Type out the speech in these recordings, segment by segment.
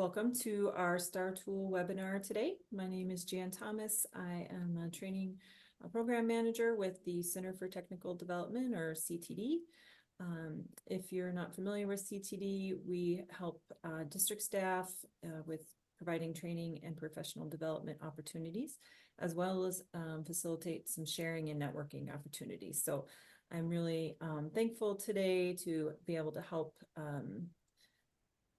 Welcome to our Star Tool webinar today. My name is Jan Thomas. I am a training program manager with the Center for Technical Development, or CTD. If you're not familiar with CTD, we help district staff with providing training and professional development opportunities, as well as facilitate some sharing and networking opportunities. So I'm really thankful today to be able to help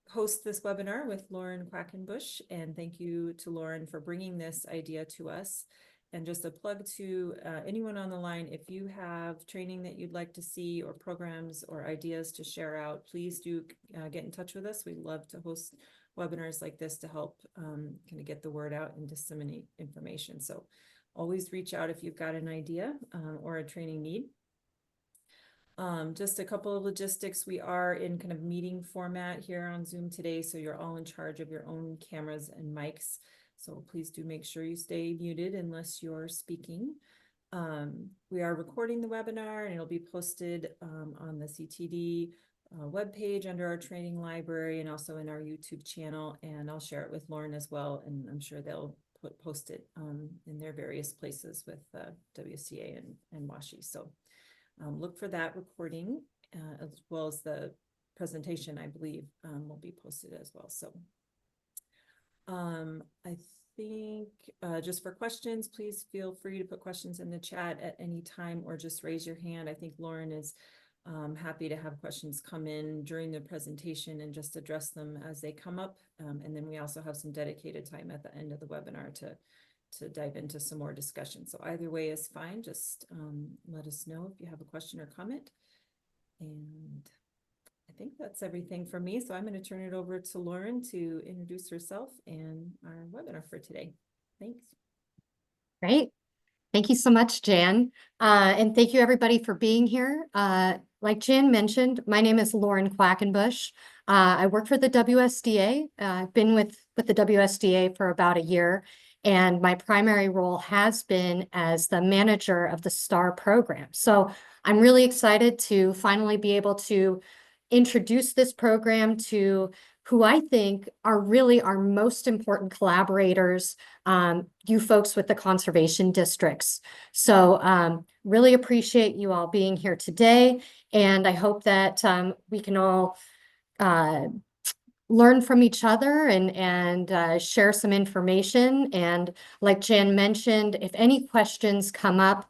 host this webinar with Lauren Quackenbush, and thank you to Lauren for bringing this idea to us. And just a plug to anyone on the line, if you have training that you'd like to see or programs or ideas to share out, please do get in touch with us. We love to host webinars like this to help kind of get the word out and disseminate information. So always reach out if you've got an idea or a training need. Just a couple of logistics. We are in kind of meeting format here on Zoom today, so you're all in charge of your own cameras and mics. So please do make sure you stay muted unless you're speaking. We are recording the webinar, and it'll be posted on the CTD webpage under our training library and also in our YouTube channel. And I'll share it with Lauren as well, and I'm sure they'll post it in their various places with WSDA and WSDA. So look for that recording as well as the presentation, I believe, will be posted as well. So I think just for questions, please feel free to put questions in the chat at any time or just raise your hand. I think Lauren is happy to have questions come in during the presentation and just address them as they come up. And then we also have some dedicated time at the end of the webinar to dive into some more discussion. So either way is fine. Just let us know if you have a question or comment. And I think that's everything for me. So I'm going to turn it over to Lauren to introduce herself and our webinar for today. Thanks. Great. Thank you so much, Jan. And thank you everybody for being here. Like Jan mentioned, my name is Lauren Quackenbush. I work for the WSDA. I've been with the WSDA for about a year. And my primary role has been as the manager of the STAR program. So I'm really excited to finally be able to introduce this program to who I think are really our most important collaborators, you folks with the conservation districts. So really appreciate you all being here today. And I hope that we can all learn from each other and share some information. And like Jan mentioned, if any questions come up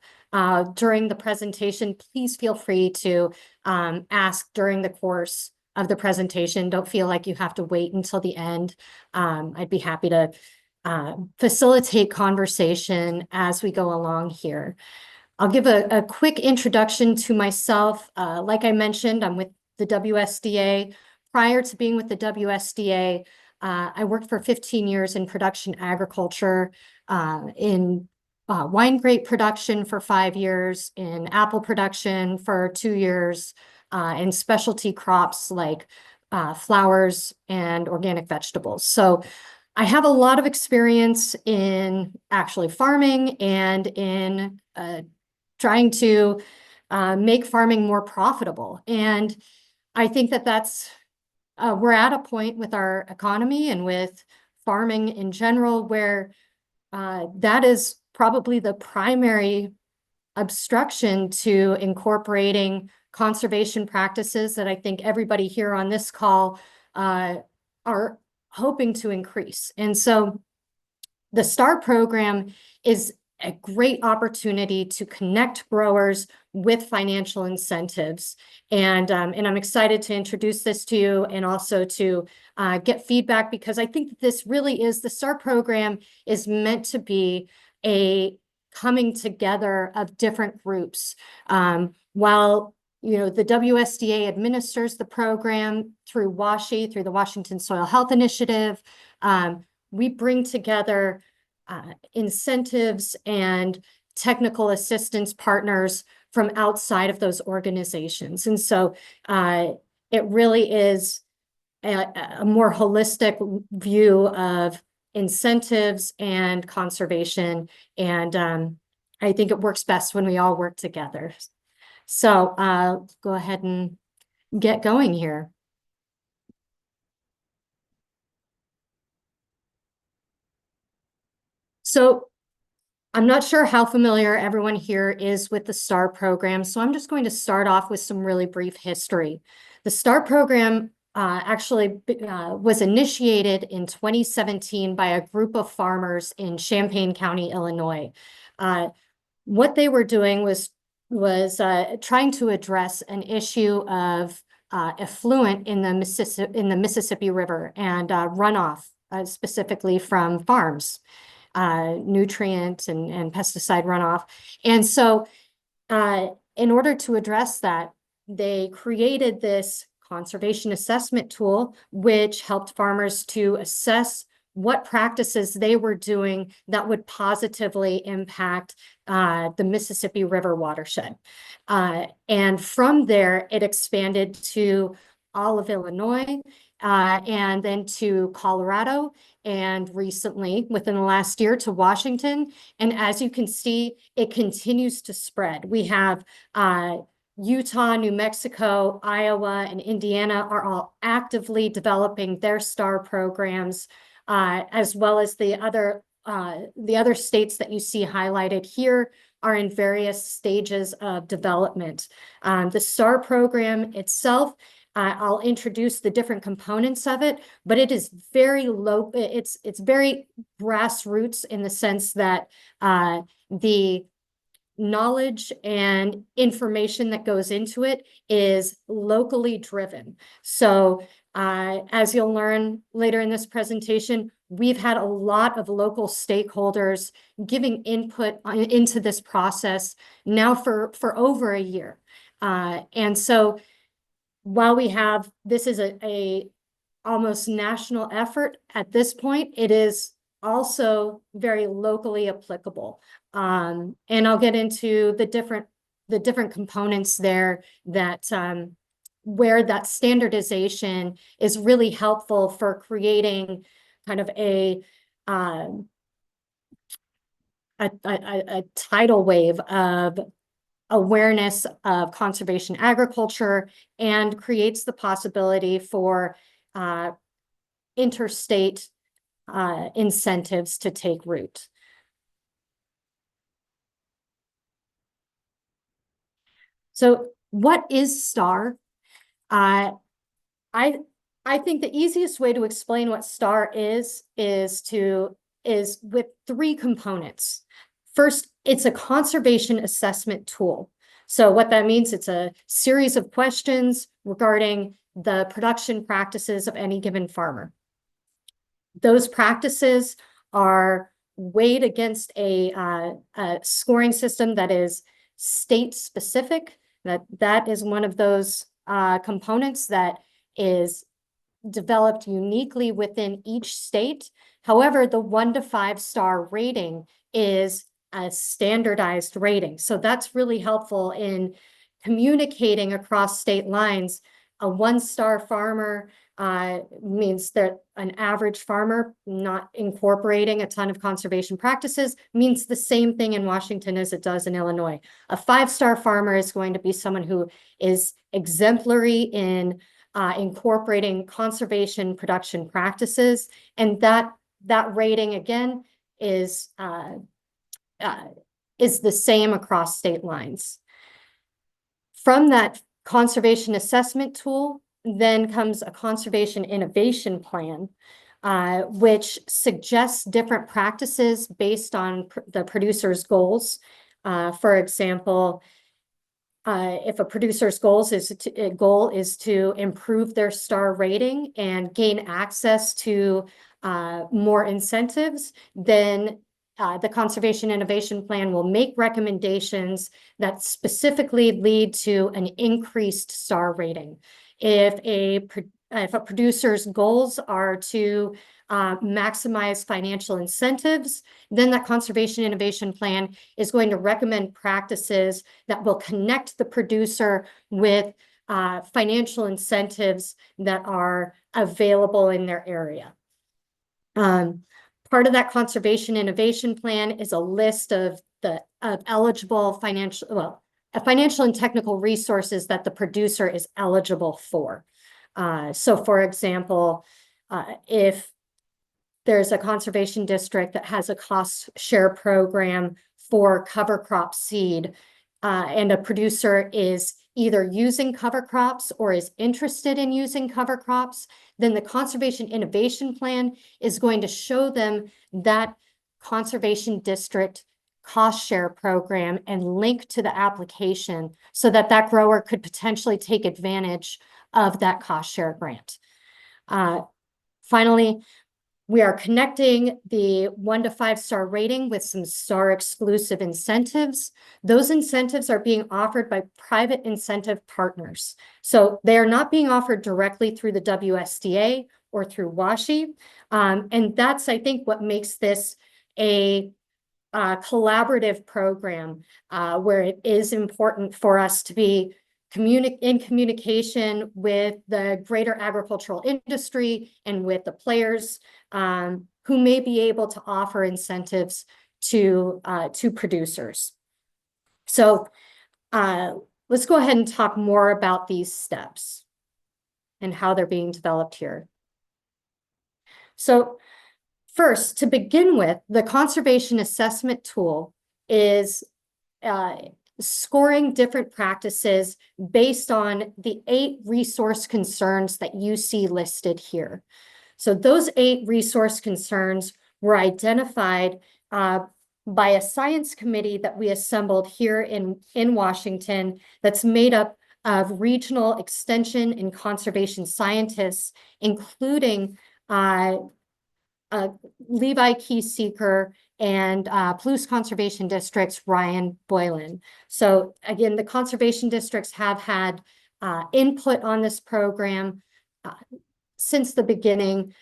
during the presentation, please feel free to ask during the course of the presentation. Don't feel like you have to wait until the end. I'd be happy to facilitate conversation as we go along here. I'll give a quick introduction to myself. Like I mentioned, I'm with the WSDA. Prior to being with the WSDA, I worked for 15 years in production agriculture, in wine grape production for 5 years, in apple production for 2 years, and specialty crops like flowers and organic vegetables. So I have a lot of experience in actually farming and in trying to make farming more profitable. And I think that that's we're at a point with our economy and with farming in general where that is probably the primary obstruction to incorporating conservation practices that I think everybody here on this call are hoping to increase. And so the STAR program is a great opportunity to connect growers with financial incentives. And I'm excited to introduce this to you and also to get feedback, because I think that this really is, the STAR program is meant to be a coming together of different groups. While the WSDA administers the program through WSDA, through the Washington Soil Health Initiative, we bring together incentives and technical assistance partners from outside of those organizations. And so it really is a more holistic view of incentives and conservation. And I think it works best when we all work together. So go ahead and get going here. So I'm not sure how familiar everyone here is with the STAR program, so I'm just going to start off with some really brief history. The STAR program actually was initiated in 2017 by a group of farmers in Champaign County, Illinois. What they were doing was trying to address an issue of effluent in the Mississippi River and runoff, specifically from farms, nutrient and pesticide runoff. And so in order to address that, they created this conservation assessment tool, which helped farmers to assess what practices they were doing that would positively impact the Mississippi River watershed. And from there, it expanded to all of Illinois, and then to Colorado, and recently, within the last year, to Washington. And as you can see, it continues to spread. We have Utah, New Mexico, Iowa, and Indiana are all actively developing their STAR programs, as well as the other states that you see highlighted here are in various stages of development. The STAR program itself, I'll introduce the different components of it, but it is very low. It's very grassroots in the sense that the knowledge and information that goes into it is locally driven. So as you'll learn later in this presentation, we've had a lot of local stakeholders giving input into this process now for over a year. And so while this is a almost national effort at this point, it is also very locally applicable. And I'll get into the different components there that where that standardization is really helpful for creating kind of a tidal wave of awareness of conservation agriculture and creates the possibility for interstate incentives to take root. So what is STAR? I think the easiest way to explain what STAR is with three components. First, it's a conservation assessment tool. So what that means, it's a series of questions regarding the production practices of any given farmer. Those practices are weighed against a scoring system that is state specific. That is one of those components that is developed uniquely within each state. However, the 1 to 5 star rating is a standardized rating. So that's really helpful in communicating across state lines. A 1-star farmer means that an average farmer not incorporating a ton of conservation practices means the same thing in Washington as it does in Illinois. A 5-star farmer is going to be someone who is exemplary in incorporating conservation production practices, and that rating again is the same across state lines. From that conservation assessment tool, then comes a conservation innovation plan, which suggests different practices based on the producer's goals. For example, if a producer's goal is to improve their STAR rating and gain access to more incentives, then the Conservation Innovation Plan will make recommendations that specifically lead to an increased STAR rating. If a producer's goals are to maximize financial incentives, then that Conservation Innovation Plan is going to recommend practices that will connect the producer with financial incentives that are available in their area. Part of that Conservation Innovation Plan is a list of eligible financial and technical resources that the producer is eligible for. So for example, if there's a conservation district that has a cost share program for cover crop seed, and a producer is either using cover crops or is interested in using cover crops, then the Conservation Innovation Plan is going to show them that conservation district cost share program and link to the application so that that grower could potentially take advantage of that cost share grant. Finally, we are connecting the 1 to 5 star rating with some star exclusive incentives. Those incentives are being offered by private incentive partners. So they are not being offered directly through the WSDA or through WSHI. And that's, I think, what makes this a collaborative program where it is important for us to be in communication with the greater agricultural industry and with the players who may be able to offer incentives to producers. So let's go ahead and talk more about these steps and how they're being developed here. So first, to begin with, the conservation assessment tool is scoring different practices based on the 8 resource concerns that you see listed here. So those 8 resource concerns were identified by a science committee that we assembled here in Washington that's made up of regional extension and conservation scientists, including Levi Keyseeker and Palouse Conservation District's Ryan Boylan. So again, the conservation districts have had input on this program since the beginning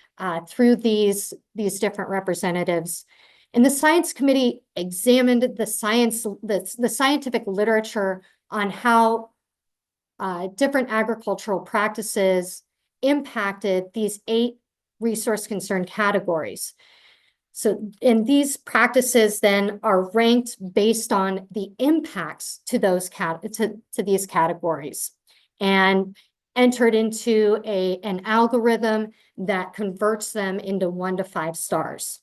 through these different representatives. And the science committee examined the scientific literature on how different agricultural practices impacted these 8 resource concern categories. So, and these practices then are ranked based on the impacts to those to these categories and entered into an algorithm that converts them into 1 to 5 stars.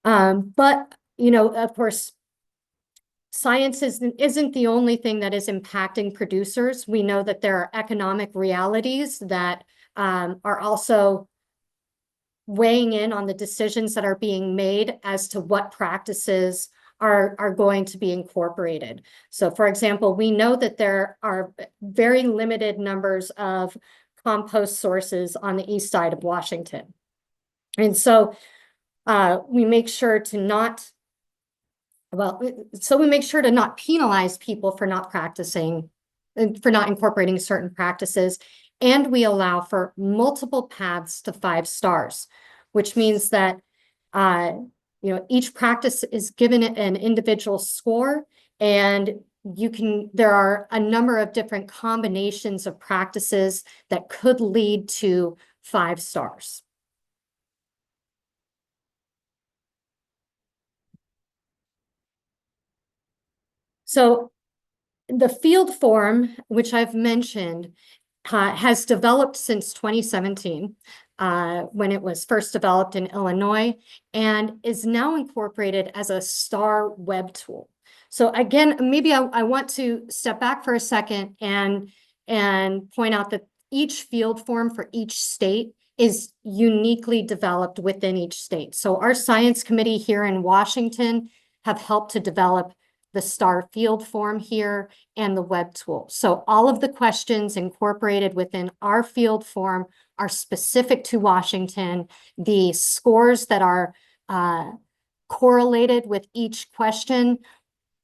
But, you know, of course, science isn't the only thing that is impacting producers. We know that there are economic realities that are also weighing in on the decisions that are being made as to what practices are going to be incorporated. So for example, we know that there are very limited numbers of compost sources on the east side of Washington. And so we make sure to not, we make sure to not penalize people for not practicing, for not incorporating certain practices. And we allow for multiple paths to 5 stars, which means that you know, each practice is given an individual score, and there are a number of different combinations of practices that could lead to 5 stars. So the field form, which I've mentioned, has developed since 2017 when it was first developed in Illinois, and is now incorporated as a star web tool. So again, maybe I want to step back for a second and point out that each field form for each state is uniquely developed within each state. So our science committee here in Washington have helped to develop the star field form here and the web tool. So all of the questions incorporated within our field form are specific to Washington. The scores that are correlated with each question,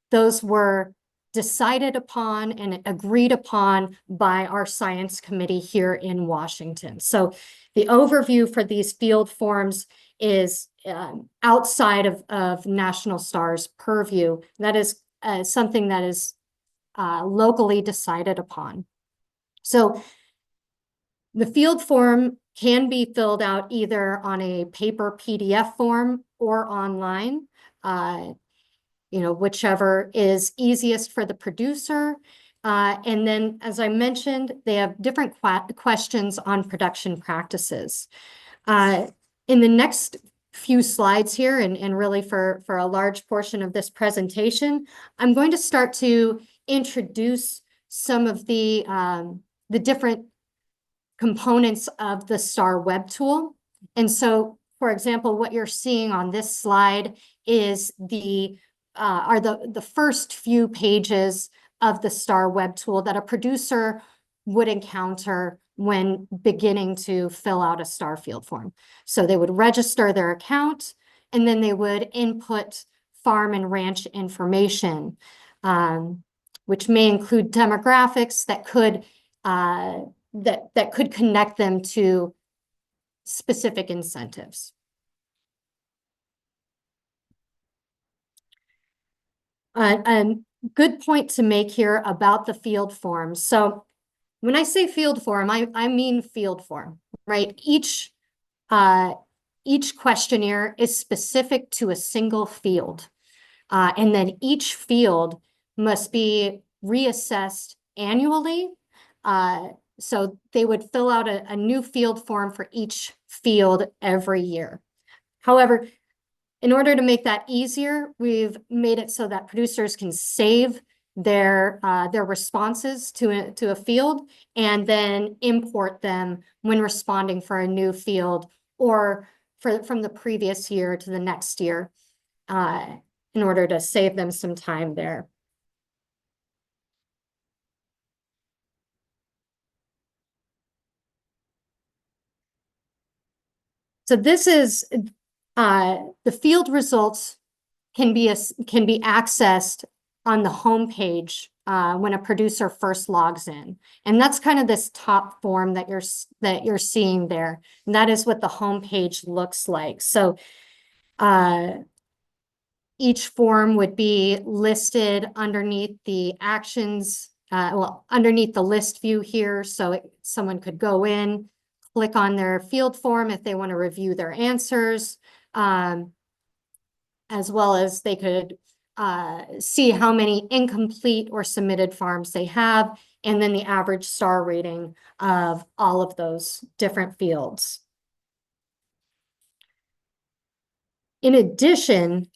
those were decided upon and agreed upon by our science committee here in Washington. So the overview for these field forms is outside of National Star's purview. That is something that is locally decided upon. So the field form can be filled out either on a paper PDF form or online, you know, whichever is easiest for the producer. And then, as I mentioned, they have different questions on production practices. In the next few slides here, and really for a large portion of this presentation, I'm going to start to introduce some of the different components of the STAR web tool. And so, for example, what you're seeing on this slide is the first few pages of the STAR web tool that a producer would encounter when beginning to fill out a STAR field form. So they would register their account, and then they would input farm and ranch information, which may include demographics that could that could connect them to specific incentives. A good point to make here about the field form. So when I say field form, I mean field form, right? Each questionnaire is specific to a single field. And then each field must be reassessed annually. So they would fill out a new field form for each field every year. However, in order to make that easier, we've made it so that producers can save their responses to a field and then import them when responding for a new field or from the previous year to the next year, in order to save them some time there. So this is the field results can be accessed on the home page when a producer first logs in, and that's kind of this top form that you're seeing there, and that is what the home page looks like. So each form would be listed underneath the actions, underneath the list view here, so someone could go in, click on their field form if they want to review their answers, as well as they could see how many incomplete or submitted farms they have, and then the average star rating of all of those different fields. In addition,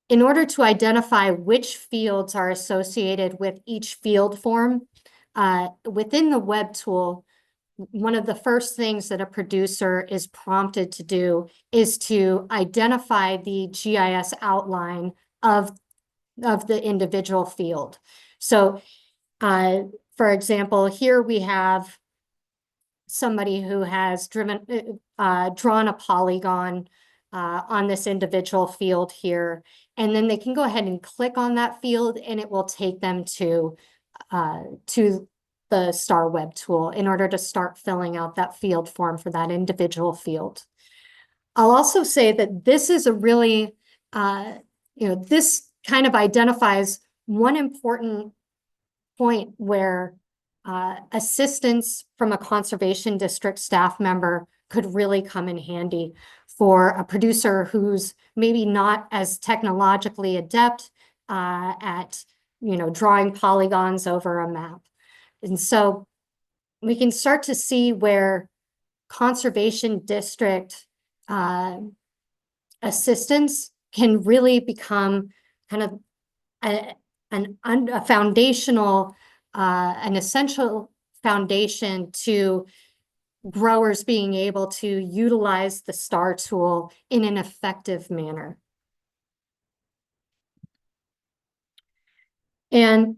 in order to identify which fields are associated with each field form, within the web tool, one of the first things that a producer is prompted to do is to identify the GIS outline of the individual field. So, for example, here we have somebody who has drawn a polygon on this individual field here, and then they can go ahead and click on that field, and it will take them to the STAR web tool in order to start filling out that field form for that individual field. I'll also say that this is a really, this kind of identifies one important point where assistance from a conservation district staff member could really come in handy for a producer who's maybe not as technologically adept at, drawing polygons over a map. And so we can start to see where conservation district assistance can really become kind of a foundational, an essential foundation to growers being able to utilize the STAR tool in an effective manner. And,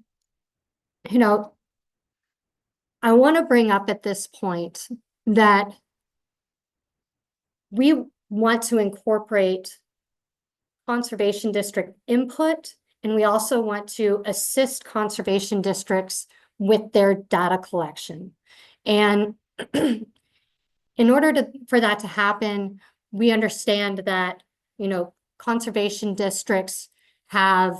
I want to bring up at this point that we want to incorporate conservation district input, and we also want to assist conservation districts with their data collection. And in order for that to happen, we understand that, conservation districts have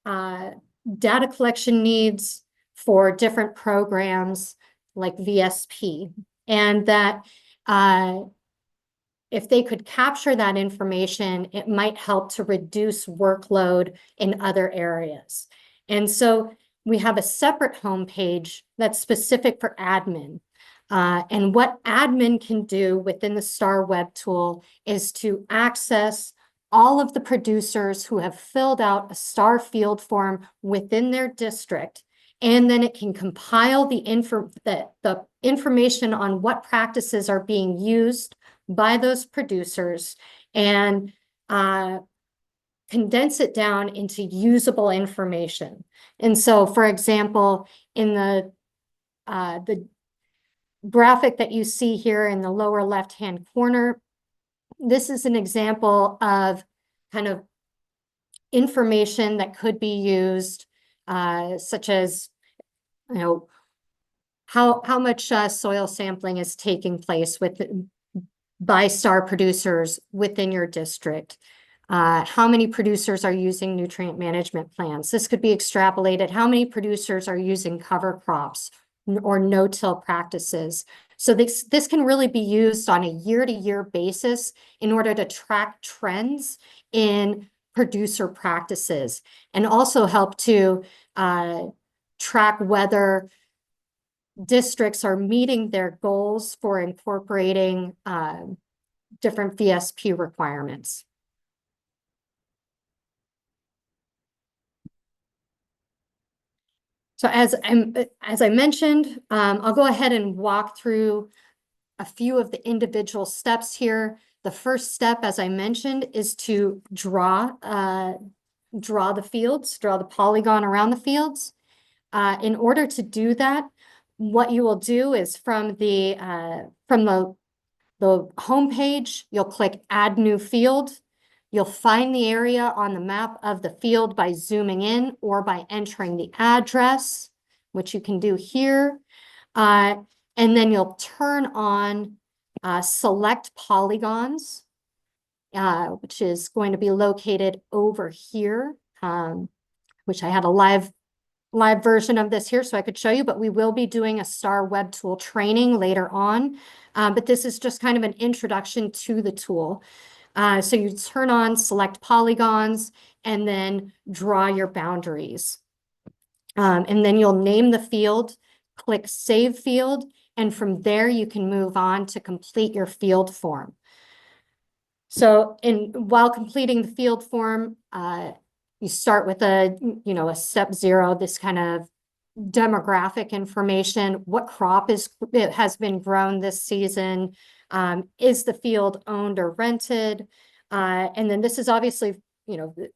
data collection needs for different programs like VSP, and that if they could capture that information, it might help to reduce workload in other areas. And so we have a separate homepage that's specific for admin. And what admin can do within the STAR web tool is to access all of the producers who have filled out a STAR field form within their district. And then it can compile the information on what practices are being used by those producers and condense it down into usable information. And so, for example, in the graphic that you see here in the lower left-hand corner, this is an example of kind of information that could be used, such as, you know, how much soil sampling is taking place by STAR producers within your district. How many producers are using nutrient management plans? This could be extrapolated. How many producers are using cover crops or no-till practices? So this can really be used on a year-to-year basis in order to track trends in producer practices and also help to track whether districts are meeting their goals for incorporating different VSP requirements. So as I mentioned, I'll go ahead and walk through a few of the individual steps here. The first step, as I mentioned, is to draw the fields, draw the polygon around the fields. In order to do that, what you will do is from the home page, you'll click Add New Field. You'll find the area on the map of the field by zooming in or by entering the address, which you can do here. And then you'll turn on Select Polygons, which is going to be located over here, which I had a live version of this here so I could show you, but we will be doing a STAR web tool training later on. But this is just kind of an introduction to the tool. So you turn on Select Polygons and then draw your boundaries. And then you'll name the field, click Save Field, and from there you can move on to complete your field form. So while completing the field form, you start with a step 0, this kind of demographic information. What crop has been grown this season? Is the field owned or rented? And then this is obviously,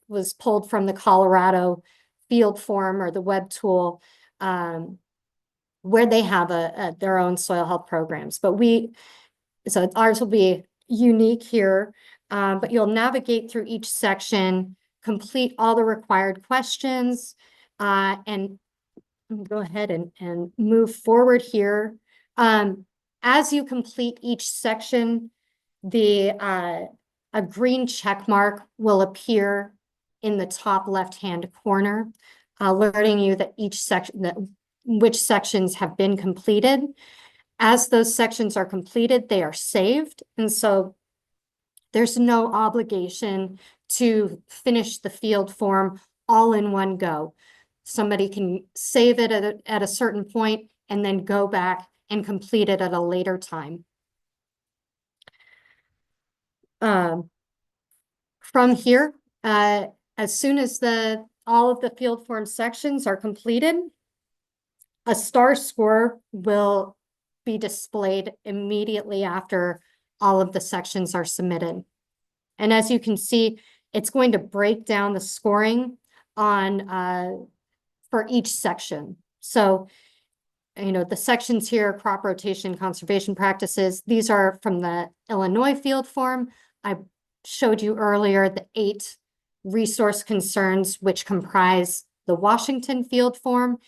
was pulled from the Colorado field form or the web tool, where they have their own soil health programs. So ours will be unique here, but you'll navigate through each section, complete all the required questions, and go ahead and move forward here. As you complete each section, a green check mark will appear in the top left-hand corner, alerting you that which sections have been completed. As those sections are completed, they are saved, and so there's no obligation to finish the field form all in one go. Somebody can save it at a certain point and then go back and complete it at a later time. From here, as soon as all of the field form sections are completed, a STAR score will be displayed immediately after all of the sections are submitted. And as you can see, it's going to break down the scoring for each section. So, the sections here, crop rotation, conservation practices, these are from the Illinois field form. I showed you earlier the 8 resource concerns, which comprise the Washington field form.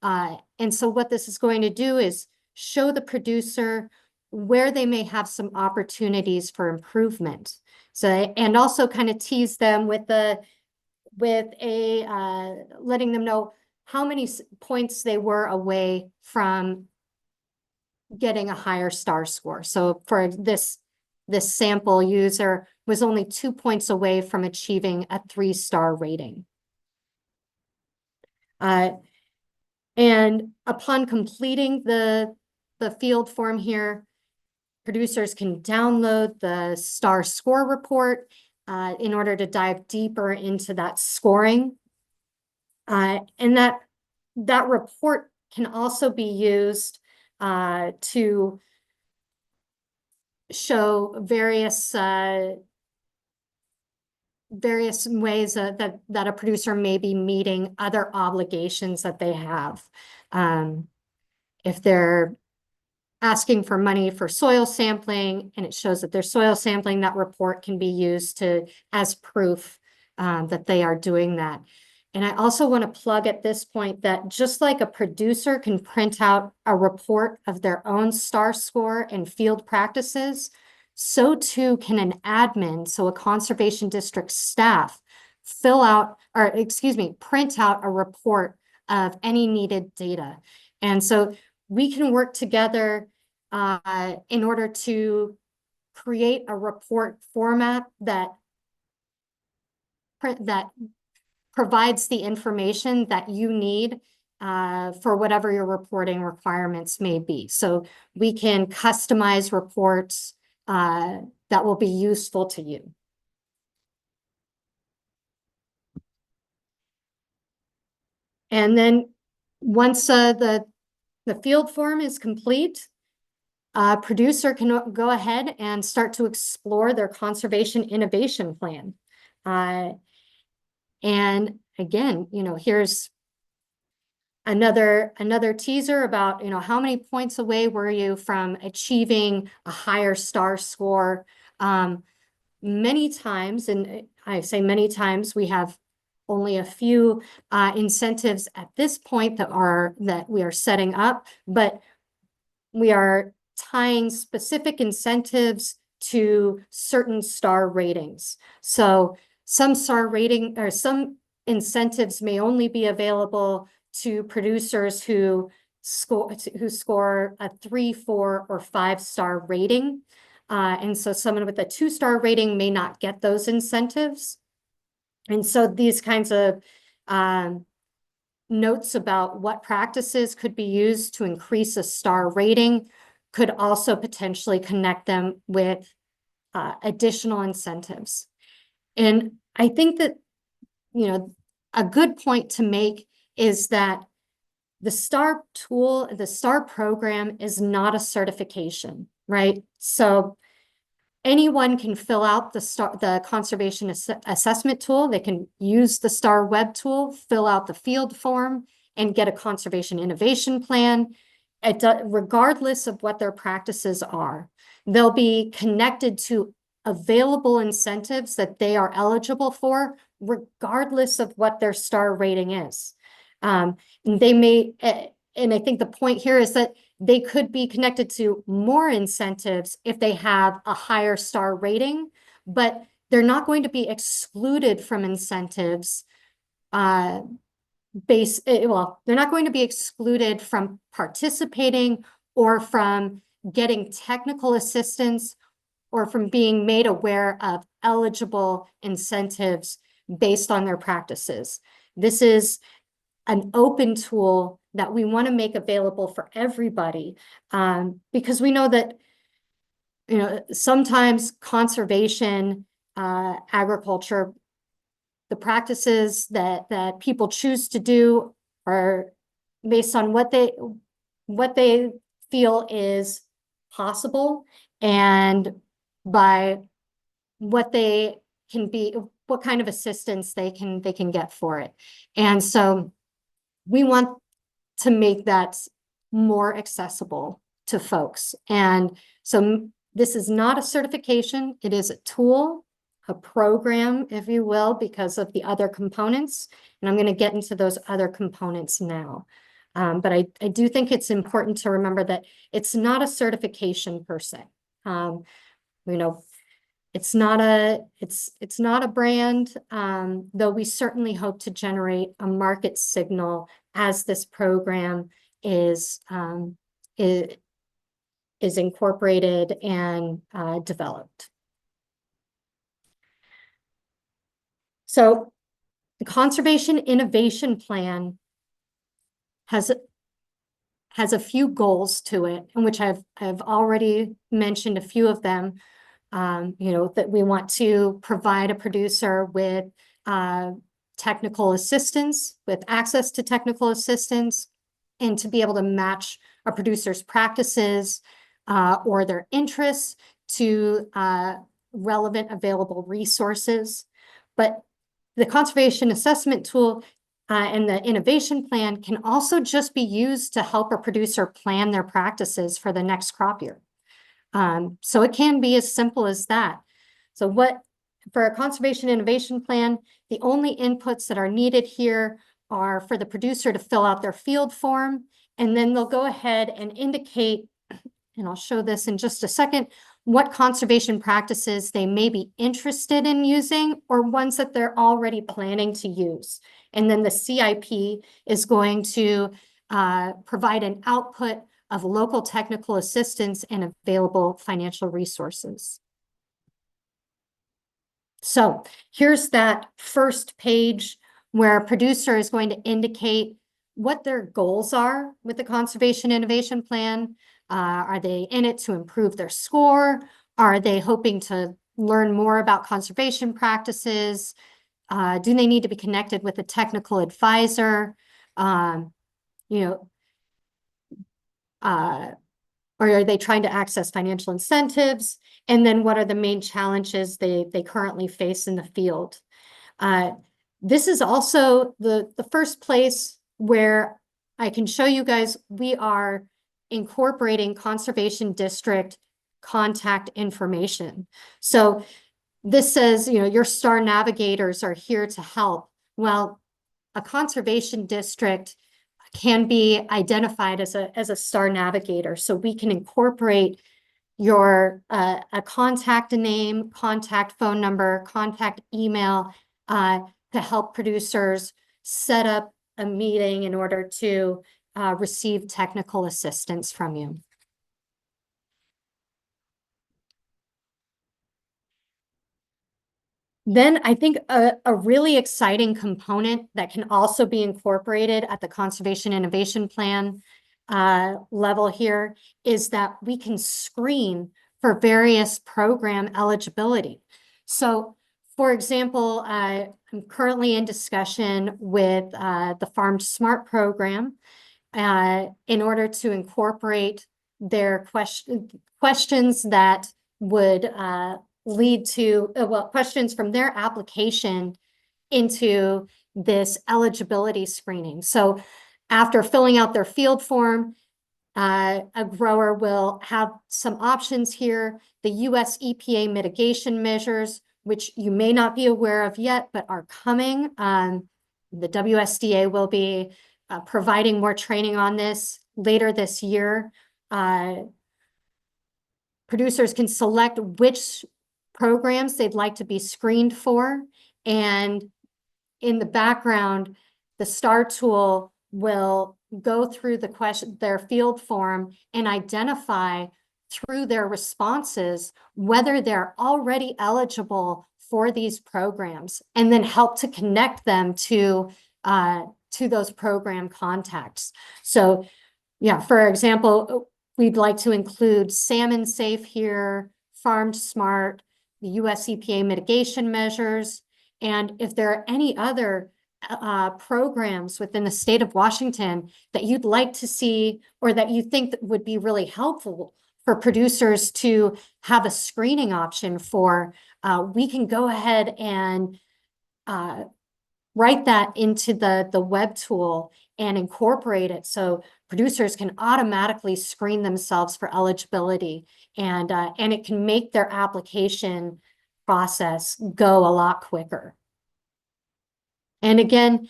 And so what this is going to do is show the producer where they may have some opportunities for improvement. So, and also kind of tease them with letting them know how many points they were away from getting a higher STAR score. So for this sample user was only 2 points away from achieving a 3-star rating. And upon completing the the field form here, producers can download the STAR score report in order to dive deeper into that scoring. And that report can also be used to show various ways that a producer may be meeting other obligations that they have. If they're asking for money for soil sampling and it shows that they're soil sampling, that report can be used as proof that they are doing that. And I also want to plug at this point that just like a producer can print out a report of their own STAR score and field practices, so too can an admin, so a conservation district staff, print out a report of any needed data. And so we can work together in order to create a report format that provides the information that you need for whatever your reporting requirements may be. So we can customize reports that will be useful to you. And then once the field form is complete, a producer can go ahead and start to explore their conservation innovation plan. And again, here's another teaser about, how many points away were you from achieving a higher STAR score? Many times, and I say many times, we have only a few incentives at this point that we are setting up, but we are tying specific incentives to certain STAR ratings. So some STAR rating or some incentives may only be available to producers who score a 3, 4, or 5-star rating. And so someone with a 2-star rating may not get those incentives. And so these kinds of notes about what practices could be used to increase a STAR rating could also potentially connect them with additional incentives. And I think that, a good point to make is that the STAR tool, the STAR program is not a certification, right? So anyone can fill out the conservation assessment tool. They can use the STAR web tool, fill out the field form, and get a conservation innovation plan, regardless of what their practices are. They'll be connected to available incentives that they are eligible for, regardless of what their STAR rating is. They may, and I think the point here is that they could be connected to more incentives if they have a higher STAR rating, but they're not going to be excluded from incentives they're not going to be excluded from participating or from getting technical assistance or from being made aware of eligible incentives based on their practices. This is an open tool that we want to make available for everybody because we know that sometimes conservation agriculture, the practices that people choose to do are based on what they feel is possible and by what they can be, what kind of assistance they can get for it. And so we want to make that more accessible to folks. And so this is not a certification, it is a tool, a program, if you will, because of the other components. And I'm going to get into those other components now. But I do think it's important to remember that it's not a certification per se. It's not a brand, though we certainly hope to generate a market signal as this program is incorporated and developed. So the Conservation Innovation Plan has has a few goals to it, in which I've already mentioned a few of them. That we want to provide a producer with technical assistance, with access to technical assistance, and to be able to match a producer's practices or their interests to relevant available resources. But the conservation assessment tool and the innovation plan can also just be used to help a producer plan their practices for the next crop year. So it can be as simple as that. So for a conservation innovation plan, the only inputs that are needed here are for the producer to fill out their field form, and then they'll go ahead and indicate, and I'll show this in just a second, what conservation practices they may be interested in using or ones that they're already planning to use. And then the CIP is going to provide an output of local technical assistance and available financial resources. So here's that first page where a producer is going to indicate what their goals are with the conservation innovation plan. Are they in it to improve their score? Are they hoping to learn more about conservation practices? Do they need to be connected with a technical advisor? Or are they trying to access financial incentives? And then what are the main challenges they currently face in the field? This is also the first place where I can show you guys we are incorporating conservation district contact information. So this says, your star navigators are here to help. Well, a conservation district can be identified as a star navigator. So we can incorporate your a contact name, contact phone number, contact email to help producers set up a meeting in order to receive technical assistance from you. Then I think a really exciting component that can also be incorporated at the Conservation Innovation Plan level here is that we can screen for various program eligibility. So, for example, I'm currently in discussion with the Farm Smart program in order to incorporate their questions that would lead to, questions from their application into this eligibility screening. So after filling out their field form, a grower will have some options here. The US EPA mitigation measures, which you may not be aware of yet, but are coming. The WSDA will be providing more training on this later this year. Producers can select which programs they'd like to be screened for. And in the background, the STAR tool will go through their field form and identify through their responses whether they're already eligible for these programs, and then help to connect them to those program contacts. So yeah, for example, we'd like to include Salmon Safe here, Farm Smart, the US EPA mitigation measures, and if there are any other programs within the state of Washington that you'd like to see or that you think that would be really helpful for producers to have a screening option for, we can go ahead and write that into the web tool and incorporate it so producers can automatically screen themselves for eligibility, and it can make their application process go a lot quicker. And again,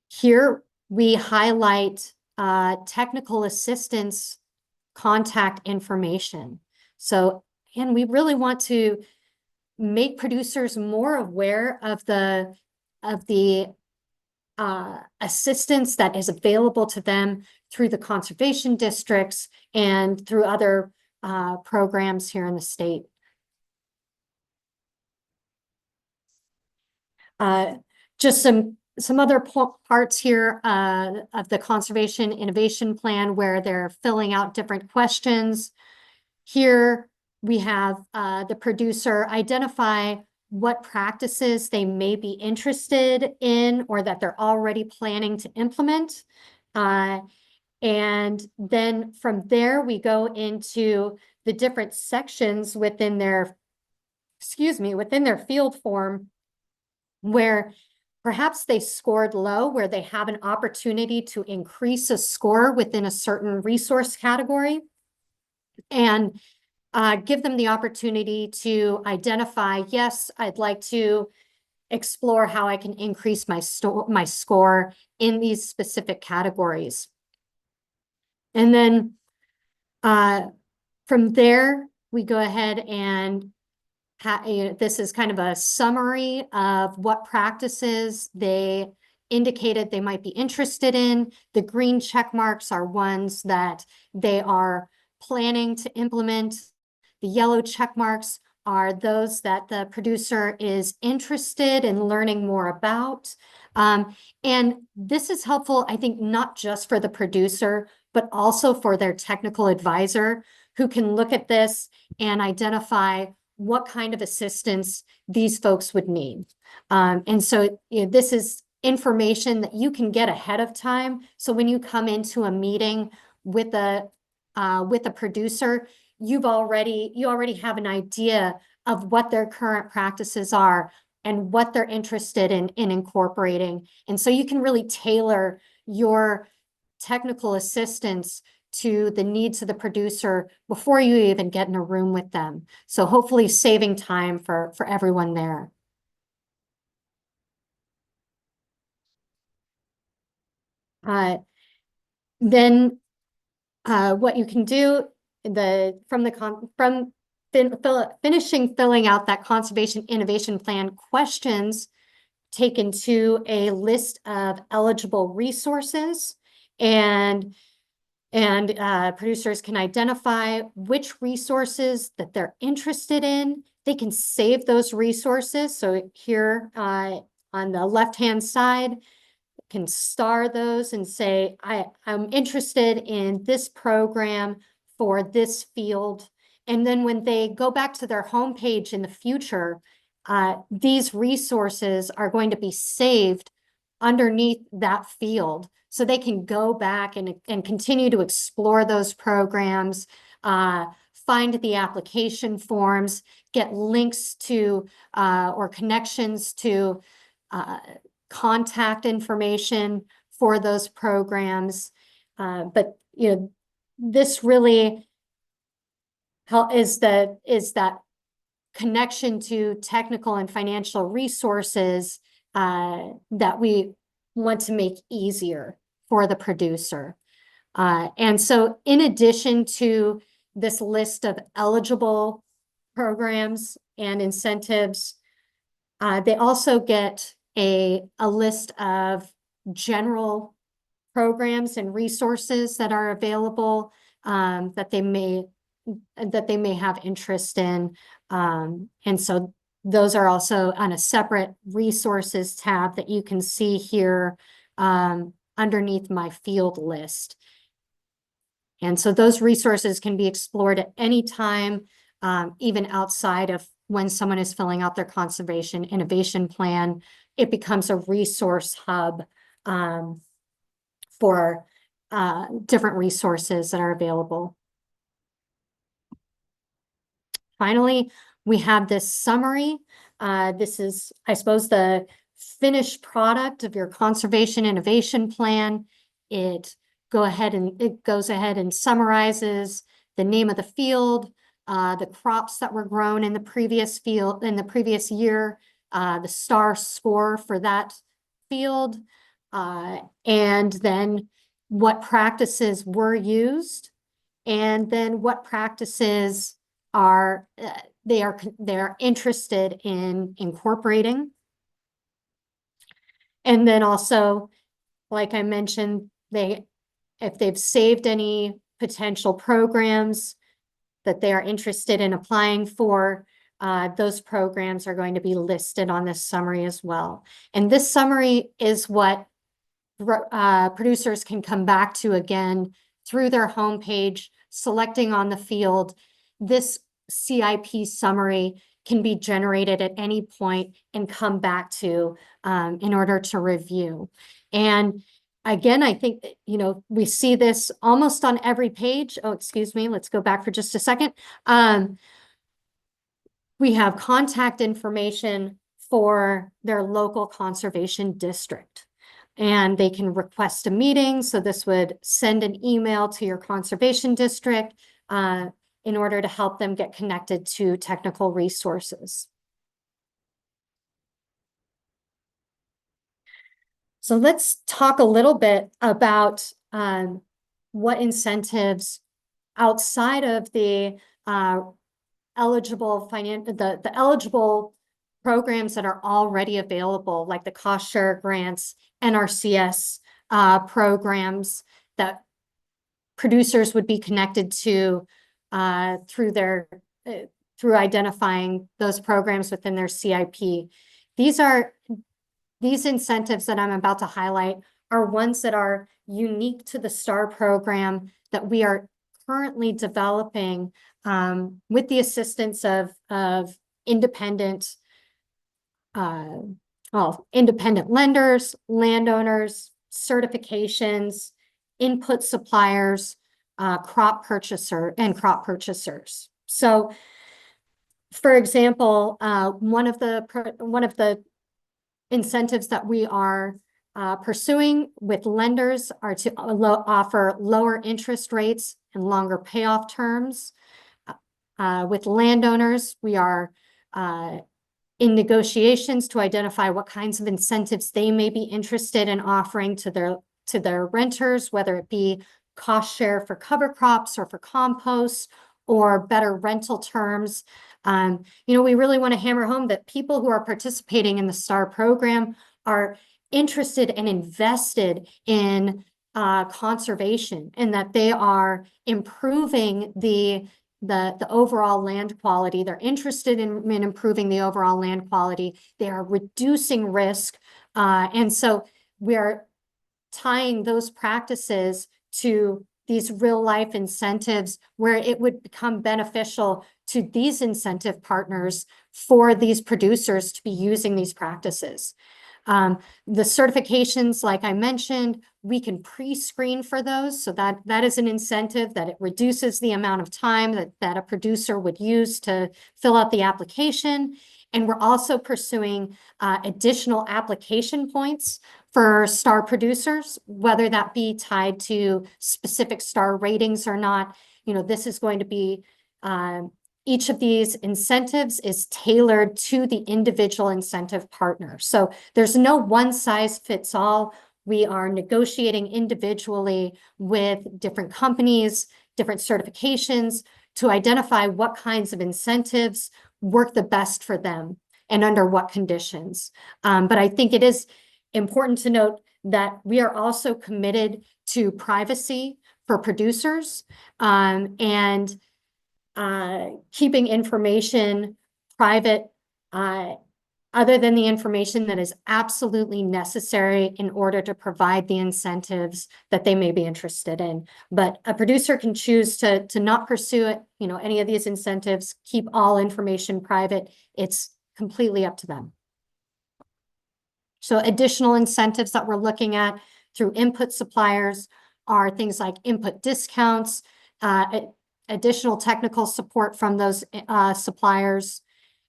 here we highlight technical assistance contact information. So, and we really want to make producers more aware of the assistance that is available to them through the conservation districts and through other programs here in the state. Just some some other parts here of the Conservation Innovation Plan where they're filling out different questions. Here we have the producer identify what practices they may be interested in or that they're already planning to implement. And then from there, we go into the different sections within their, within their field form where perhaps they scored low, where they have an opportunity to increase a score within a certain resource category, and give them the opportunity to identify, yes, I'd like to explore how I can increase my score in these specific categories. And then from there, we go ahead and this is kind of a summary of what practices they indicated they might be interested in. The green check marks are ones that they are planning to implement. The yellow check marks are those that the producer is interested in learning more about. And this is helpful, I think, not just for the producer, but also for their technical advisor, who can look at this and identify what kind of assistance these folks would need. And so this is information that you can get ahead of time. So when you come into a meeting with a producer, you already have an idea of what their current practices are and what they're interested in incorporating. And so you can really tailor your technical assistance to the needs of the producer before you even get in a room with them. So hopefully saving time for everyone there. Then what you can do finishing filling out that Conservation Innovation Plan questions, taken to a list of eligible resources, and producers can identify which resources that they're interested in. They can save those resources. So here on the left-hand side, can star those and say, I'm interested in this program for this field. And then when they go back to their homepage in the future, these resources are going to be saved underneath that field. So they can go back and continue to explore those programs, find the application forms, get links to or connections to contact information for those programs. But this really is that connection to technical and financial resources that we want to make easier for the producer. And so in addition to this list of eligible programs and incentives, they also get a list of general programs and resources that are available that they may have interest in. And so those are also on a separate resources tab that you can see here underneath my field list. And so those resources can be explored at any time, even outside of when someone is filling out their Conservation Innovation Plan. It becomes a resource hub for different resources that are available. Finally, we have this summary. This is, I suppose, the finished product of your Conservation Innovation Plan. It goes ahead and summarizes the name of the field, the crops that were grown in the previous year, the star score for that field, and then what practices were used, and then what practices they are interested in incorporating. And then also, like I mentioned, if they've saved any potential programs that they are interested in applying for, those programs are going to be listed on this summary as well. And this summary is what producers can come back to again through their homepage, selecting on the field. This CIP summary can be generated at any point and come back to in order to review. And again, I think, we see this almost on every page. Oh, excuse me. Let's go back for just a second. We have contact information for their local conservation district, and they can request a meeting. So this would send an email to your conservation district in order to help them get connected to technical resources. So let's talk a little bit about what incentives outside of the eligible the eligible programs that are already available, like the cost share grants, NRCS programs that producers would be connected to through identifying those programs within their CIP. These incentives that I'm about to highlight are ones that are unique to the STAR program that we are currently developing with the assistance of independent independent lenders, landowners, certifications, input suppliers, crop purchasers. So, for example, one of the incentives that we are pursuing with lenders are to offer lower interest rates and longer payoff terms. With landowners, we are in negotiations to identify what kinds of incentives they may be interested in offering to their renters, whether it be cost share for cover crops or for compost or better rental terms. We really want to hammer home that people who are participating in the STAR program are interested and invested in conservation, and that they are improving the overall land quality. They're interested in improving the overall land quality. They are reducing risk. And so we are tying those practices to these real life incentives where it would become beneficial to these incentive partners for these producers to be using these practices. The certifications, like I mentioned, we can pre-screen for those. So that is an incentive that it reduces the amount of time that a producer would use to fill out the application. And we're also pursuing additional application points for STAR producers, whether that be tied to specific STAR ratings or not. This is going to be each of these incentives is tailored to the individual incentive partner. So there's no one size fits all. We are negotiating individually with different companies, different certifications to identify what kinds of incentives work the best for them and under what conditions. But I think it is important to note that we are also committed to privacy for producers and keeping information private other than the information that is absolutely necessary in order to provide the incentives that they may be interested in. But a producer can choose to not pursue it, any of these incentives, keep all information private. It's completely up to them. So additional incentives that we're looking at through input suppliers are things like input discounts, additional technical support from those suppliers.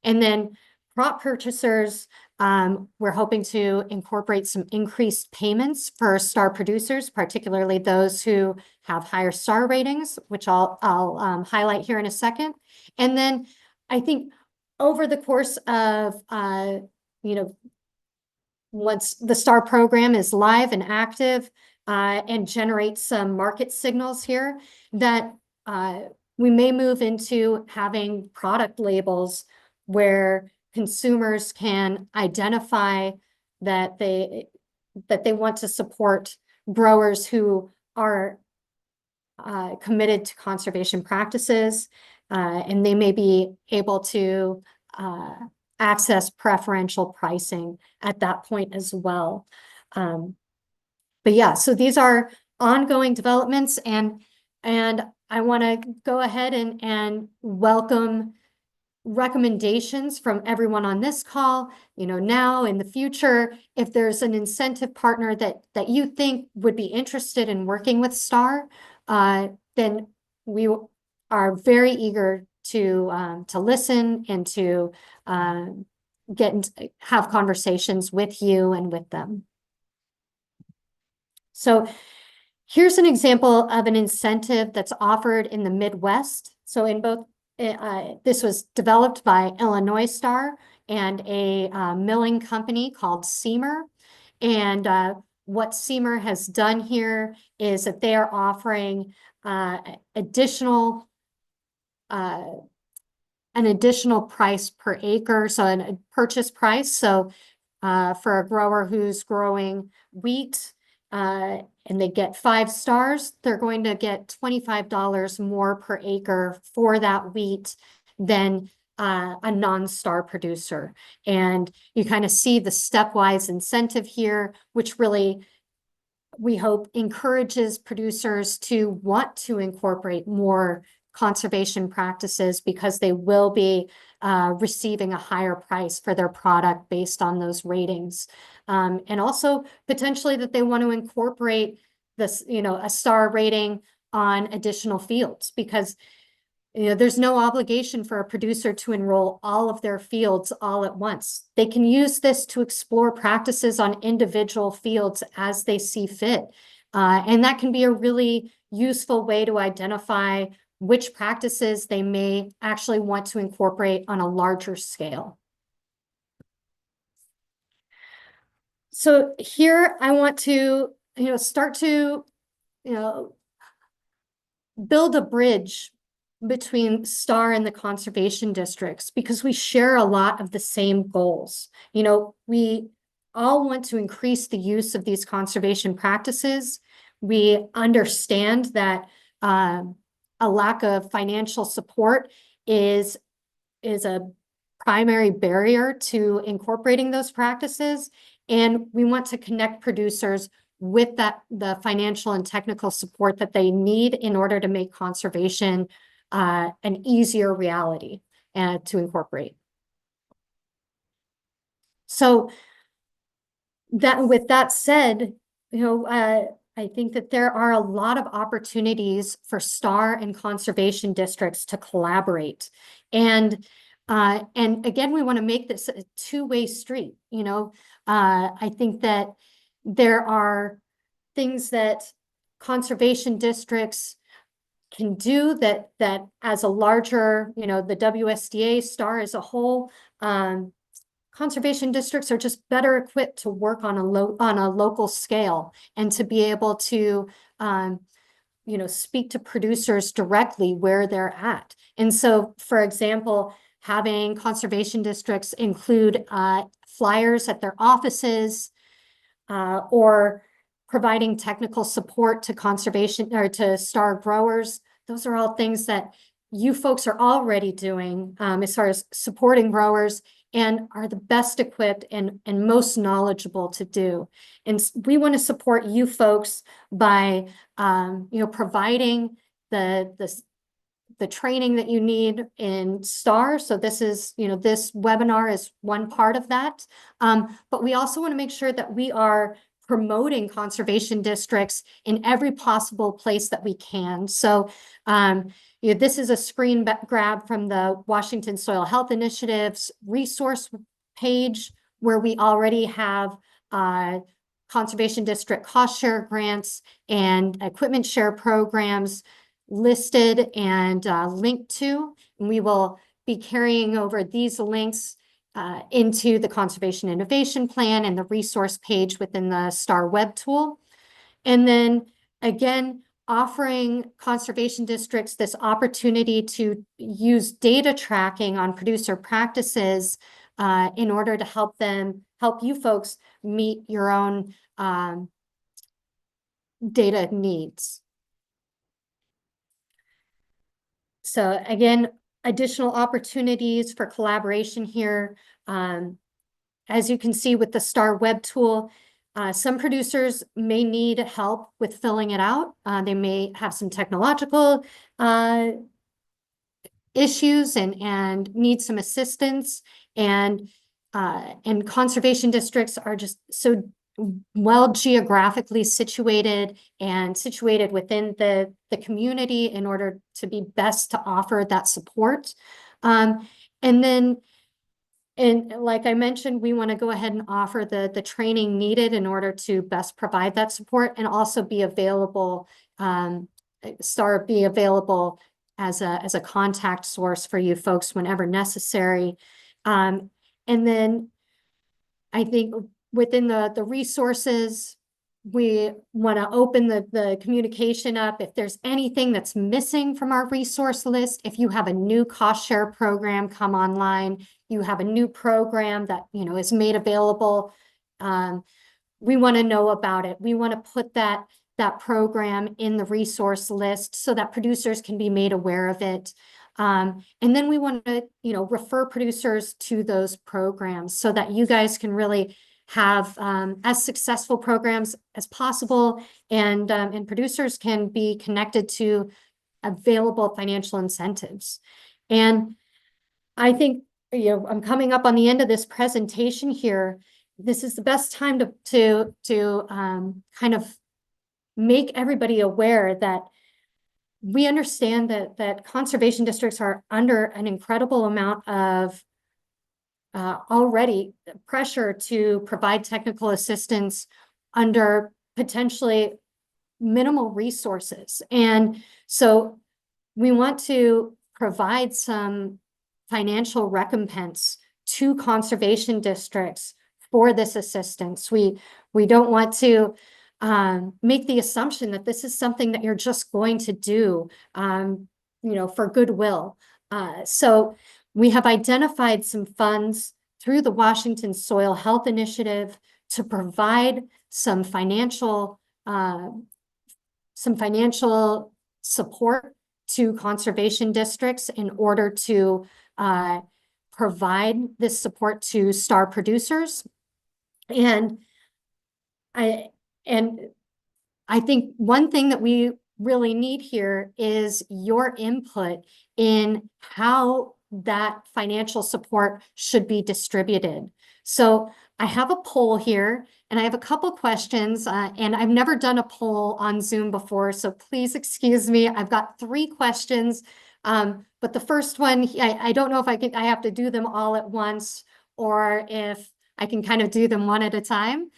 And then crop purchasers, we're hoping to incorporate some increased payments for STAR producers, particularly those who have higher STAR ratings, which I'll highlight here in a second. And then I think over the course of, once the STAR program is live and active and generates some market signals here, that we may move into having product labels where consumers can identify that they want to support growers who are committed to conservation practices, and they may be able to access preferential pricing at that point as well. But yeah, so these are ongoing developments, and I want to go ahead and welcome recommendations from everyone on this call. Now in the future, if there's an incentive partner that you think would be interested in working with STAR, then we are very eager to listen and to have conversations with you and with them. So here's an example of an incentive that's offered in the Midwest. So in both, this was developed by Illinois Star and a milling company called Seamer. And what Seamer has done here is that they are offering an additional price per acre, so a purchase price. So for a grower who's growing wheat, and they get 5 stars, they're going to get $25 more per acre for that wheat than a non-star producer. And you kind of see the stepwise incentive here, which really, we hope, encourages producers to want to incorporate more conservation practices, because they will be receiving a higher price for their product based on those ratings. And also potentially that they want to incorporate this, a star rating on additional fields, because there's no obligation for a producer to enroll all of their fields all at once. They can use this to explore practices on individual fields as they see fit. And that can be a really useful way to identify which practices they may actually want to incorporate on a larger scale. So here I want to, start to, build a bridge between STAR and the conservation districts, because we share a lot of the same goals. We all want to increase the use of these conservation practices. We understand that a lack of financial support is a primary barrier to incorporating those practices. And we want to connect producers with the financial and technical support that they need in order to make conservation an easier reality to incorporate. So with that said, I think that there are a lot of opportunities for STAR and conservation districts to collaborate. And again, we want to make this a two-way street. I think that there are things that conservation districts can do that as a larger, the WSDA, STAR as a whole, conservation districts are just better equipped to work on a local scale, and to be able to speak to producers directly where they're at. And so, for example, having conservation districts include flyers at their offices, or providing technical support to conservation or to STAR growers. Those are all things that you folks are already doing as far as supporting growers, and are the best equipped and most knowledgeable to do. And we want to support you folks by providing the training that you need in STAR. So this is, this webinar is one part of that. But we also want to make sure that we are promoting conservation districts in every possible place that we can. So this is a screen grab from the Washington Soil Health Initiative's resource page, where we already have conservation district cost share grants and equipment share programs listed and linked to. And we will be carrying over these links into the Conservation Innovation Plan and the resource page within the STAR web tool. And then again, offering conservation districts this opportunity to use data tracking on producer practices in order to help you folks meet your own data needs. So again, additional opportunities for collaboration here. As you can see with the STAR web tool, some producers may need help with filling it out. They may have some technological issues and need some assistance. And conservation districts are just so well geographically situated and situated within the community in order to be best to offer that support. And then, and like I mentioned, we want to go ahead and offer the training needed in order to best provide that support and also be available, be available as a contact source for you folks whenever necessary. And then I think within the resources, we want to open the communication up. If there's anything that's missing from our resource list, if you have a new cost share program come online, you have a new program that, you know, is made available, we want to know about it. We want to put that program in the resource list so that producers can be made aware of it. And then we want to, you know, refer producers to those programs so that you guys can really have as successful programs as possible, and producers can be connected to available financial incentives. And I think, you know, I'm coming up on the end of this presentation here. This is the best time to kind of make everybody aware that we understand that conservation districts are under an incredible amount of already pressure to provide technical assistance under potentially minimal resources. And so we want to provide some financial recompense to conservation districts for this assistance. We don't want to make the assumption that this is something that you're just going to do, you know, for goodwill. So we have identified some funds through the Washington Soil Health Initiative to provide some financial support to conservation districts in order to provide this support to STAR producers. And I think one thing that we really need here is your input in how that financial support should be distributed. So I have a poll here, and I have a couple questions, and I've never done a poll on Zoom before, so please excuse me. I've got 3 questions, but the first one, I don't know if I have to do them all at once or if I can kind of do them one at a time.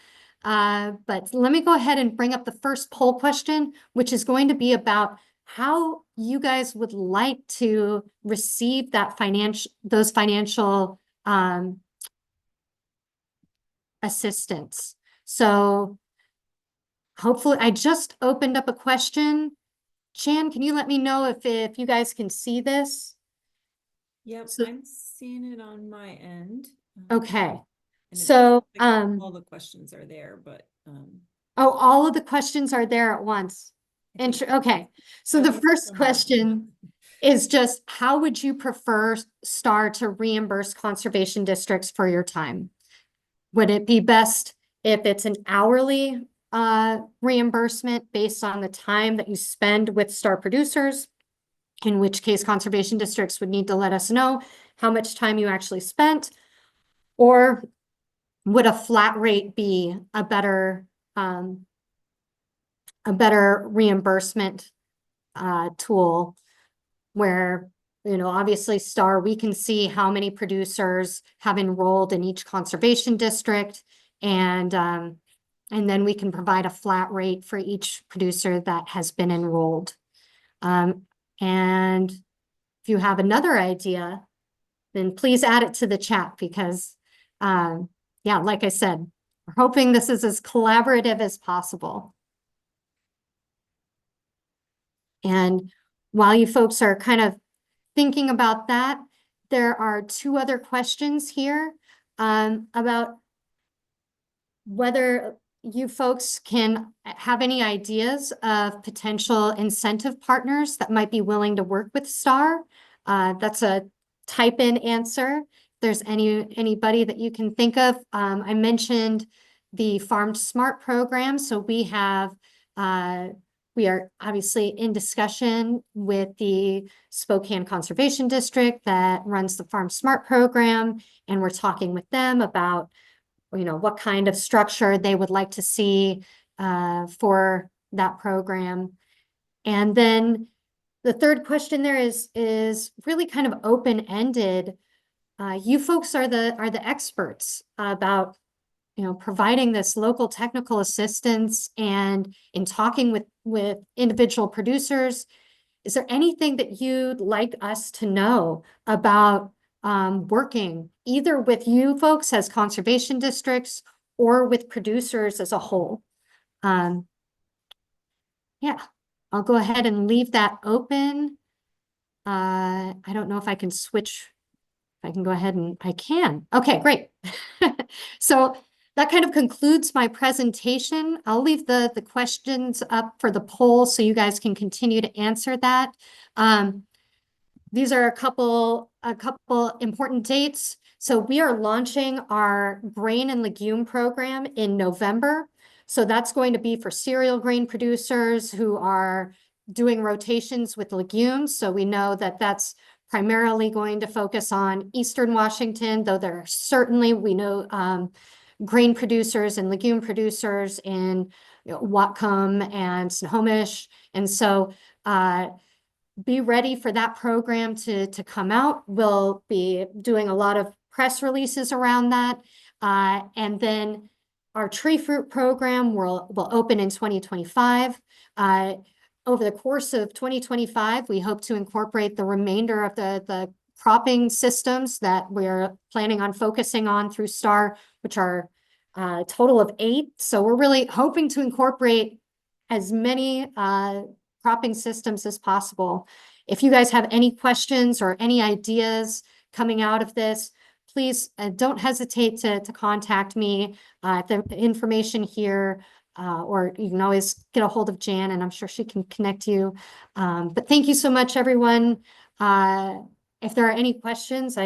But let me go ahead and bring up the first poll question, which is going to be about how you guys would like to receive that those financial assistance. So hopefully, I just opened up a question. Chan, can you let me know if you guys can see this? Yep, So, I'm seeing it on my end. okay. And So all the questions are there, but oh, all of the questions are there at once. Okay. So the first question is just, how would you prefer STAR to reimburse conservation districts for your time? Would it be best if it's an hourly reimbursement based on the time that you spend with STAR producers, in which case conservation districts would need to let us know how much time you actually spent? Or would a flat rate be a better reimbursement tool where, you know, obviously STAR, we can see how many producers have enrolled in each conservation district, and then we can provide a flat rate for each producer that has been enrolled. And if you have another idea, then please add it to the chat, because yeah, like I said, we're hoping this is as collaborative as possible. And while you folks are kind of thinking about that, there are 2 other questions here about whether you folks can have any ideas of potential incentive partners that might be willing to work with STAR. That's a type in answer. If there's anybody that you can think of. I mentioned the Farm Smart program. So we are obviously in discussion with the Spokane Conservation District that runs the Farm Smart program, and we're talking with them about, what kind of structure they would like to see for that program. And then the third question there is really kind of open-ended. You folks are the experts about providing this local technical assistance, and in talking with individual producers. Is there anything that you'd like us to know about working either with you folks as conservation districts or with producers as a whole? Yeah, I'll go ahead and leave that open. I don't know if I can switch. If I can go ahead and I can. Okay, great. So that kind of concludes my presentation. I'll leave the questions up for the poll so you guys can continue to answer that. These are a couple important dates. So we are launching our grain and legume program in November. So that's going to be for cereal grain producers who are doing rotations with legumes. So we know that that's primarily going to focus on Eastern Washington, though there are certainly, we know, grain producers and legume producers in Whatcom and Snohomish. And so be ready for that program to come out. We'll be doing a lot of press releases around that. And then our tree fruit program will open in 2025. Over the course of 2025, we hope to incorporate the remainder of the cropping systems that we're planning on focusing on through STAR, which are a total of 8. So we're really hoping to incorporate as many cropping systems as possible. If you guys have any questions or any ideas coming out of this, please don't hesitate to contact me. The information here, or you can always get a hold of Jan, and I'm sure she can connect you. But thank you so much, everyone. If there are any questions,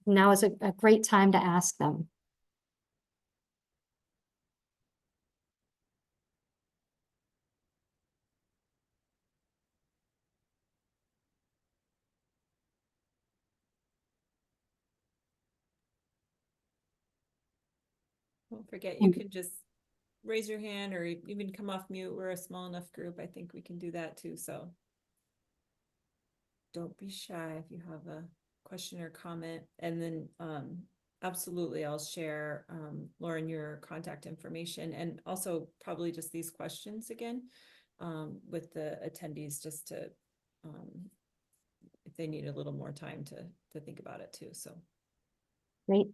now is a great time to ask them. Don't forget, you can just raise your hand or even come off mute. We're a small enough group. I think we can do that too. So don't be shy if you have a question or comment. And then absolutely, I'll share, Lauren, your contact information, and also probably just these questions again with the attendees, just to if they need a little more time to think about it too. So great.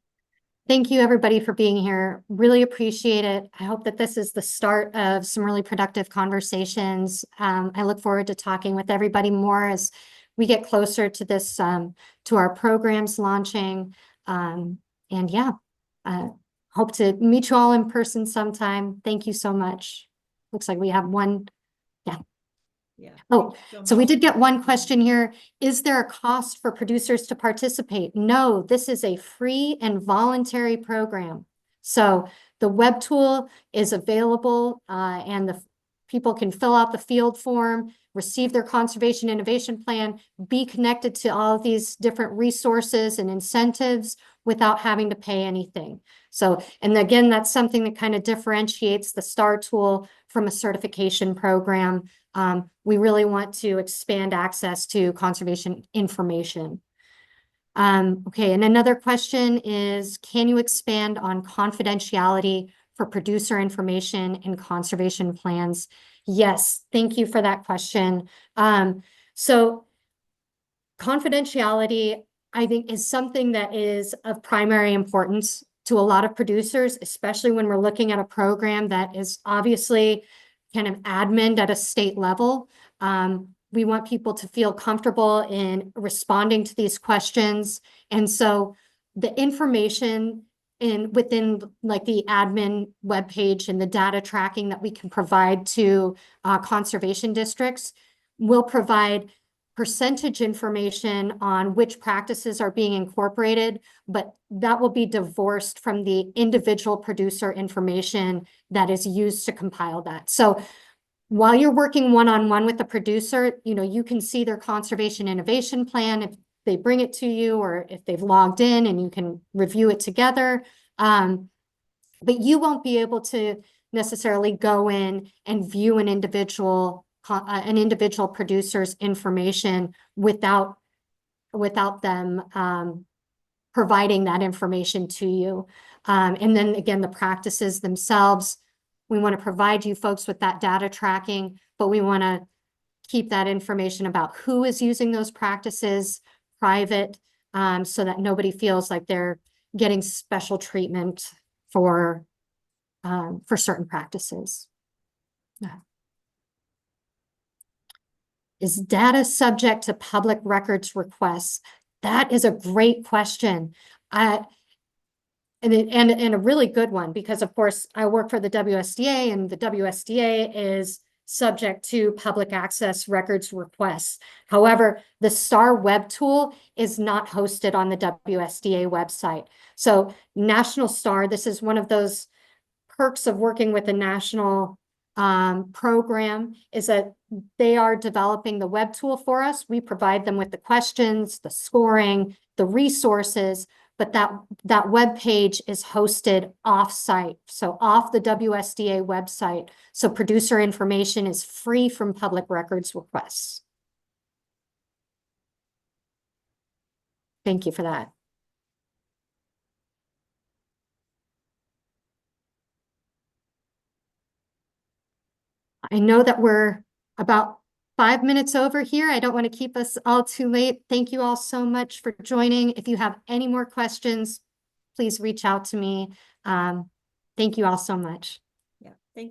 Thank you, everybody, for being here. Really appreciate it. I hope that this is the start of some really productive conversations. I look forward to talking with everybody more as we get closer to this, to our programs launching. And yeah, hope to meet you all in person sometime. Thank you so much. Looks like we have one. Yeah. yeah. Oh, so we did get one question here. Is there a cost for producers to participate? No, this is a free and voluntary program. So the web tool is available, and the people can fill out the field form, receive their conservation innovation plan, be connected to all of these different resources and incentives without having to pay anything. So, and again, that's something that kind of differentiates the STAR tool from a certification program. We really want to expand access to conservation information. Okay, and another question is, can you expand on confidentiality for producer information in conservation plans? Yes, thank you for that question. So confidentiality, I think, is something that is of primary importance to a lot of producers, especially when we're looking at a program that is obviously kind of admin at a state level. We want people to feel comfortable in responding to these questions. And so the information within like the admin webpage and the data tracking that we can provide to conservation districts will provide percentage information on which practices are being incorporated, but that will be divorced from the individual producer information that is used to compile that. So while you're working one-on-one with the producer, you can see their conservation innovation plan if they bring it to you, or if they've logged in, and you can review it together. But you won't be able to necessarily go in and view an individual producer's information without them providing that information to you. And then again, the practices themselves, we want to provide you folks with that data tracking, but we want to keep that information about who is using those practices private, so that nobody feels like they're getting special treatment for certain practices. Is data subject to public records requests? That is a great question. And a really good one, because of course I work for the WSDA, and the WSDA is subject to public access records requests. However, the STAR web tool is not hosted on the WSDA website. So National STAR, this is one of those perks of working with a national program, is that they are developing the web tool for us. We provide them with the questions, the scoring, the resources, but that web page is hosted off-site, so off the WSDA website. So producer information is free from public records requests. Thank you for that. I know that we're about 5 minutes over here. I don't want to keep us all too late. Thank you all so much for joining. If you have any more questions, please reach out to me. Thank you all so much.